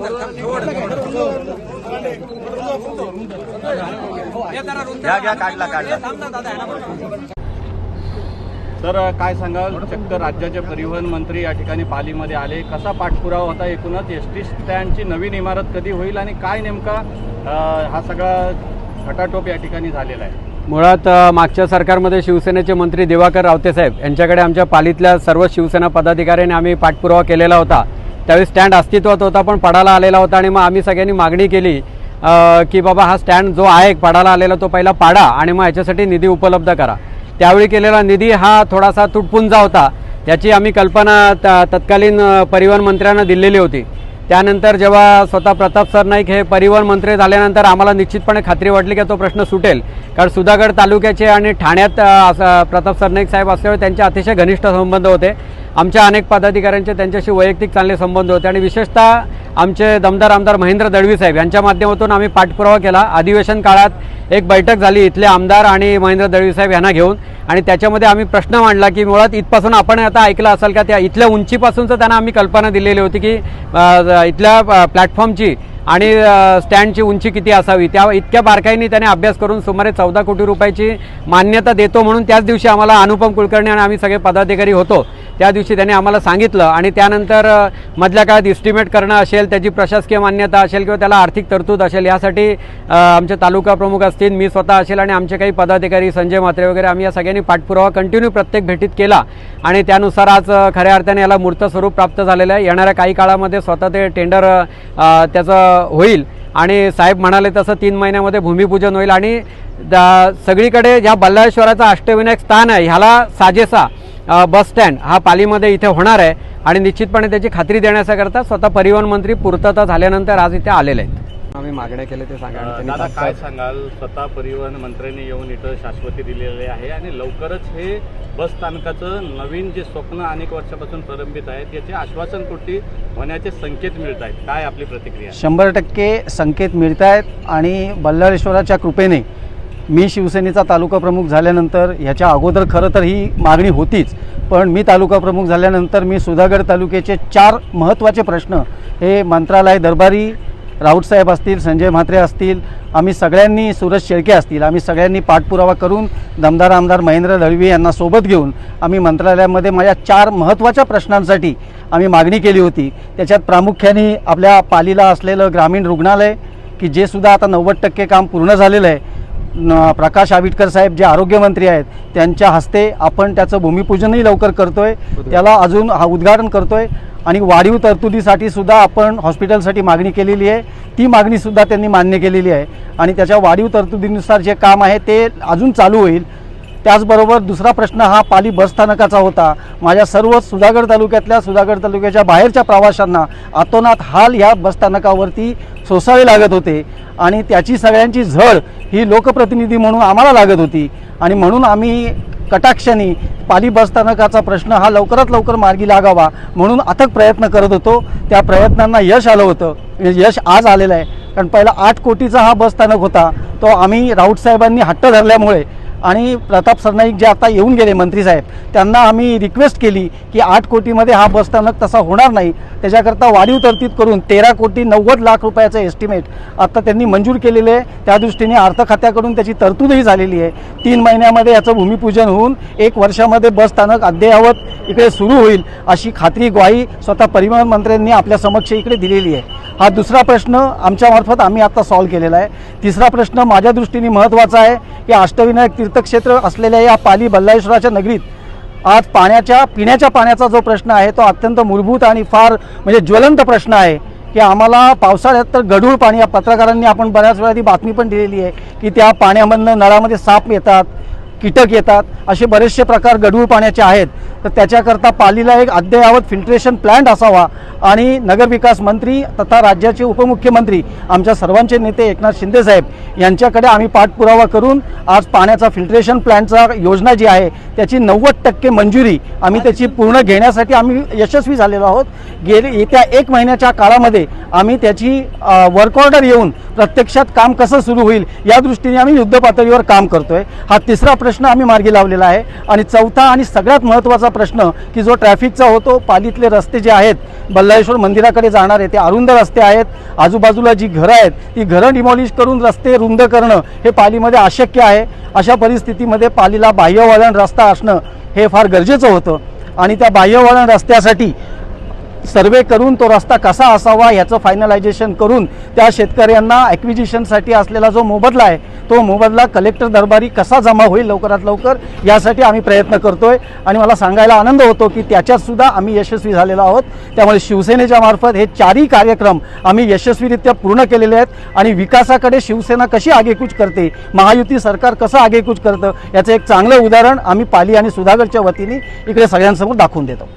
तर काय सांगाल, चक्क राज्याचे परिवहन मंत्री या ठिकाणी पालीमध्ये आले, कसा पाठपुरावा होता एकूणच एसटी स्टँडची नवीन इमारत कधी होईल आणि काय नेमका हा सगळा खटाटोप या ठिकाणी झालेला आहे? मुळात मागच्या सरकारमध्ये शिवसेनेचे मंत्री दिवाकर रावते साहेब यांच्याकडे आमच्या पालीतल्या सर्व शिवसेना पदाधिकाऱ्यांनी आम्ही पाठपुरावा केलेला होता। त्यावेळी स्टँड अस्तित्वात होता पण पडायला आलेला होता आणि मग आम्ही सगळ्यांनी मागणी केली की बाबा हा स्टँड जो आहे पडायला आलेला तो पहिला पाडा आणि मग याच्यासाठी निधी उपलब्ध करा। त्यावेळी केलेला निधी हा थोडासा तुटपुंजा होता, त्याची आम्ही कल्पना तत्कालीन परिवहन मंत्र्यांना दिलेली होती। त्यानंतर जेव्हा स्वतः प्रताप सरनाईक हे परिवहन मंत्री झाल्यानंतर आम्हाला निश्चितपणे खात्री वाटली की तो प्रश्न सुटेल, कारण सुधागड तालुक्याचे आणि ठाण्यात प्रताप सरनाईक साहेब असल्यामुळे त्यांचे अतिशय घनिष्ठ संबंध होते। आमच्या अनेक पदाधिकाऱ्यांचे त्यांच्याशी वैयक्तिक चांगले संबंध होते आणि विशेषतः आमचे दमदार आमदार महेंद्र दळवी साहेब यांच्या माध्यमातून आम्ही पाठपुरावा केला। अधिवेशन काळात एक बैठक झाली इथले आमदार आणि महेंद्र दळवी साहेब यांना घेऊन, आणि त्याच्यामध्ये आम्ही प्रश्न मांडला की मुळात इथपासून आपण आता ऐकलं असेल का त्या इथल्या उंचीपासूनच त्यांना आम्ही कल्पना दिलेली होती की इथल्या प्लॅटफॉर्मची आणि स्टँडची उंची किती असावी, त्या इतक्या बारकाईने त्याने अभ्यास करून सुमारे 14 कोटी रुपयाची मान्यता देतो म्हणून त्याच दिवशी आम्हाला अनुपम कुलकर्णी आणि आम्ही सगळे पदाधिकारी होतो त्या दिवशी त्यांनी आम्हाला सांगितलं। आणि त्यानंतर मधल्या काळात इस्टिमेट करणं असेल, त्याची प्रशासकीय मान्यता असेल किंवा त्याला आर्थिक तरतूद असेल, यासाठी आमचे तालुका प्रमुख असतील, मी स्वतः असेल आणि आमचे काही पदाधिकारी संजय म्हात्रे वगैरे आम्ही या सगळ्यांनी पाठपुरावा कंटिन्यू प्रत्येक भेटीत केला आणि त्यानुसार आज खऱ्या अर्थाने याला मूर्त स्वरूप प्राप्त झालेलं आहे। येणाऱ्या काही काळामध्ये स्वतः ते टेंडर त्याचं होईल आणि साहेब म्हणाले तसं 3 महिन्यामध्ये भूमिपूजन होईल आणि सगळीकडे ज्या बल्लाळेश्वराचं अष्टविनायक स्थान आहे ह्याला साजेसा बस स्टँड हा पालीमध्ये इथे होणार आहे आणि निश्चितपणे त्याची खात्री देण्याकरता स्वतः परिवहन मंत्री पूर्तता झाल्यानंतर आज इथे आलेले आहेत। आम्ही मागण्या केले ते दादा काय सांगाल, स्वतः परिवहन मंत्र्यांनी येऊन इथं शाश्वती दिलेली आहे आणि लवकरच हे बस स्थानकाचं नवीन जे स्वप्न अनेक वर्षापासून प्रलंबित आहे त्याचे आश्वासनपूर्ती होण्याचे संकेत मिळत आहेत, काय आपली प्रतिक्रिया? 100% संकेत मिळत आहेत आणि बल्लाळेश्वराच्या कृपेने मी शिवसेनेचा तालुका प्रमुख झाल्यानंतर ह्याच्या अगोदर खरं तर ही मागणी होतीच, पण मी तालुका प्रमुख झाल्यानंतर मी सुधागड तालुक्याचे 4 महत्त्वाचे प्रश्न हे मंत्रालय दरबारी राऊतसाहेब असतील, संजय म्हात्रे असतील, आम्ही सगळ्यांनी, सूरज शेळके असतील, आम्ही सगळ्यांनी पाठपुरावा करून दमदार आमदार महेंद्र दळवी यांना सोबत घेऊन आम्ही मंत्रालयामध्ये माझ्या 4 महत्त्वाच्या प्रश्नांसाठी आम्ही मागणी केली होती। त्याच्यात प्रामुख्याने आपल्या पालीला असलेलं ग्रामीण रुग्णालय की जे सुद्धा आता 90% काम पूर्ण झालेलं आहे, प्रकाश आबिटकर साहेब जे आरोग्यमंत्री आहेत त्यांच्या हस्ते आपण त्याचं भूमिपूजनही लवकर करतोय, त्याला अजून उद्घाटन करतोय आणि वाढीव तरतुदीसाठी सुद्धा आपण हॉस्पिटलसाठी मागणी केलेली आहे, ती मागणीसुद्धा त्यांनी मान्य केलेली आहे आणि त्याच्या वाढीव तरतुदीनुसार जे काम आहे ते अजून चालू होईल। त्याचबरोबर दुसरा प्रश्न हा पाली बसस्थानकाचा होता। माझ्या सर्व सुधागड तालुक्याच्या बाहेरच्या प्रवाशांना अतोनात हाल या बसस्थानकावरती सोसावे लागत होते आणि त्याची सगळ्यांची झळ ही लोकप्रतिनिधी म्हणून आम्हाला लागत होती आणि म्हणून आम्ही कटाक्षाने पाली बसस्थानकाचा प्रश्न हा लवकरात लवकर मार्गी लागावा म्हणून अथक प्रयत्न करत होतो। त्या प्रयत्नांना यश आलं होतं, यश आज आलेलं आहे, कारण पहिला 8 कोटीचा हा बसस्थानक होता, तो आम्ही राऊत साहेबांनी हट्ट धरल्यामुळे आणि प्रताप सरनाईक जे आता येऊन गेले मंत्री साहेब त्यांना आम्ही रिक्वेस्ट केली की 8 कोटीमध्ये हा बसस्थानक तसा होणार नाही, त्याच्याकरता वाढीव तरतूद करून 13 कोटी 90 लाख रुपयाचं एस्टिमेट आता त्यांनी मंजूर केलेले आहे। त्या दृष्टीने अर्थ खात्याकडून त्याची तरतूदही झालेली आहे। 3 महिन्यामध्ये याचं भूमिपूजन होऊन 1 वर्षामध्ये बसस्थानक अद्ययावत इकडे सुरू होईल अशी खात्री ग्वाही स्वतः परिवहन मंत्र्यांनी आपल्या समक्ष इकडे दिलेली आहे। हा दुसरा प्रश्न आमच्यामार्फत आम्ही आता सॉल्व्ह केलेला आहे। तिसरा प्रश्न माझ्या दृष्टीने महत्त्वाचा आहे की अष्टविनायक तीर्थक्षेत्र असलेल्या या पाली बल्लाळेश्वराच्या नगरीत आज पिण्याच्या पाण्याचा जो प्रश्न आहे तो अत्यंत मूलभूत आणि फार म्हणजे ज्वलंत प्रश्न आहे की आम्हाला पावसाळ्यात तर गढूळ पाणी, या पत्रकारांनी आपण बऱ्याच वेळा ती बातमी पण दिलेली आहे की त्या पाण्यामधनं नळामध्ये साप येतात, कीटक येतात, असे बरेचसे प्रकार गढूळ पाण्याचे आहेत। तर त्याच्याकरता पालीला एक अद्ययावत फिल्ट्रेशन प्लांट असावा आणि नगरविकास मंत्री तथा राज्याचे उपमुख्यमंत्री आमच्या सर्वांचे नेते एकनाथ शिंदे साहेब यांच्याकडे आम्ही पाठपुरावा करून आज पाण्याचा फिल्ट्रेशन प्लांटचा योजना जी आहे त्याची 90% मंजुरी आम्ही त्याची पूर्ण घेण्यासाठी आम्ही यशस्वी झालेलो आहोत। येत्या 1 महिन्याच्या काळामध्ये आम्ही त्याची वर्क ऑर्डर येऊन प्रत्यक्षात काम कसं सुरू होईल या दृष्टीने आम्ही युद्धपातळीवर काम करतोय। हा तिसरा प्रश्न आम्ही मार्गी लावलेला आहे. आणि चौथा आणि सगळ्यात महत्त्वाचा प्रश्न की जो ट्रॅफिकचा होतो, पालीतले रस्ते जे आहेत बल्लाळेश्वर मंदिराकडे जाणारे ते अरुंद रस्ते आहेत. आजूबाजूला जी घरं आहेत ती घरं डिमॉलिश करून रस्ते रुंद करणं हे पालीमध्ये अशक्य आहे. अशा परिस्थितीमध्ये पालीला बाह्यवळण रस्ता असणं हे फार गरजेचं होतं. आणि त्या बाह्यवळण रस्त्यासाठी सर्वे करून तो रस्ता कसा असावा याचं फायनलायझेशन करून त्या शेतकऱ्यांना ॲक्विजिशनसाठी असलेला जो मोबदला आहे तो मोबदला कलेक्टर दरबारी कसा जमा होईल लवकरात लवकर यासाठी आम्ही प्रयत्न करतोय. आणि मला सांगायला आनंद होतो की त्याच्यातसुद्धा आम्ही यशस्वी झालेलो आहोत. त्यामुळे शिवसेनेच्या मार्फत हे चारही कार्यक्रम आम्ही यशस्वीरित्या पूर्ण केलेले आहेत. आणि विकासाकडे शिवसेना कशी आगेकूच करते, महायुती सरकार कसं आगेकूच करतं याचं एक चांगलं उदाहरण आम्ही पाली आणि सुधागडच्या वतीने इकडे सगळ्यांसमोर दाखवून देतो.